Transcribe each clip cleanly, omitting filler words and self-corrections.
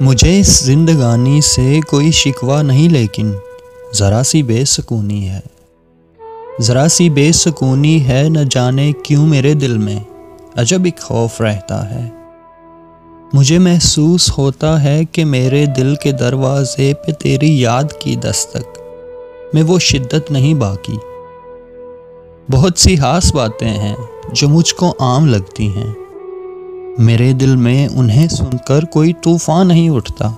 मुझे इस जिंदगानी से कोई शिकवा नहीं, लेकिन ज़रा सी बेसुकूनी है। ज़रा सी बेसुकूनी है, न जाने क्यों मेरे दिल में अजब एक खौफ रहता है। मुझे महसूस होता है कि मेरे दिल के दरवाज़े पे तेरी याद की दस्तक में वो शिद्दत नहीं बाकी। बहुत सी खास बातें हैं जो मुझको आम लगती हैं, मेरे दिल में उन्हें सुनकर कोई तूफान नहीं उठता।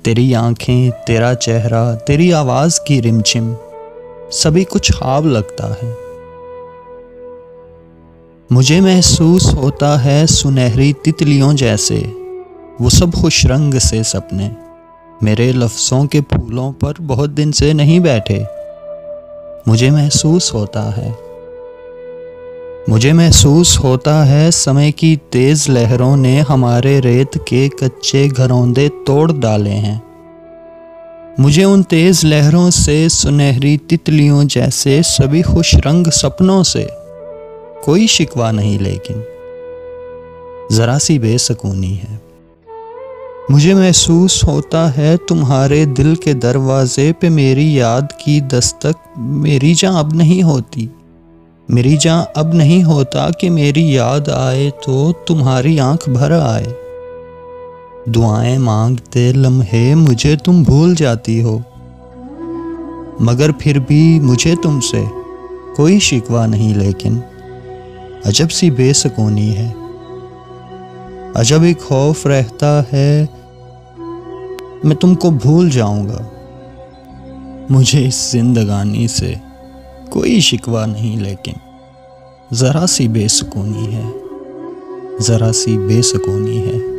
तेरी आंखें, तेरा चेहरा, तेरी आवाज़ की रिमझिम, सभी कुछ ख्वाब लगता है। मुझे महसूस होता है सुनहरी तितलियों जैसे वो सब खुश रंग से सपने मेरे लफ्ज़ों के फूलों पर बहुत दिन से नहीं बैठे। मुझे महसूस होता है समय की तेज़ लहरों ने हमारे रेत के कच्चे घरौंदे तोड़ डाले हैं। मुझे उन तेज़ लहरों से, सुनहरी तितलियों जैसे सभी खुश रंग सपनों से कोई शिकवा नहीं, लेकिन ज़रा सी बेसुकूनी है। मुझे महसूस होता है तुम्हारे दिल के दरवाज़े पे मेरी याद की दस्तक। मेरी जान अब नहीं होता कि मेरी याद आए तो तुम्हारी आंख भर आए। दुआएं मांगते लम्हे मुझे तुम भूल जाती हो, मगर फिर भी मुझे तुमसे कोई शिकवा नहीं, लेकिन अजब सी बेसुकूनी है। अजब एक खौफ रहता है मैं तुमको भूल जाऊंगा। मुझे इस जिंदगानी से कोई शिकवा नहीं, लेकिन ज़रा सी बेसुकूनी है।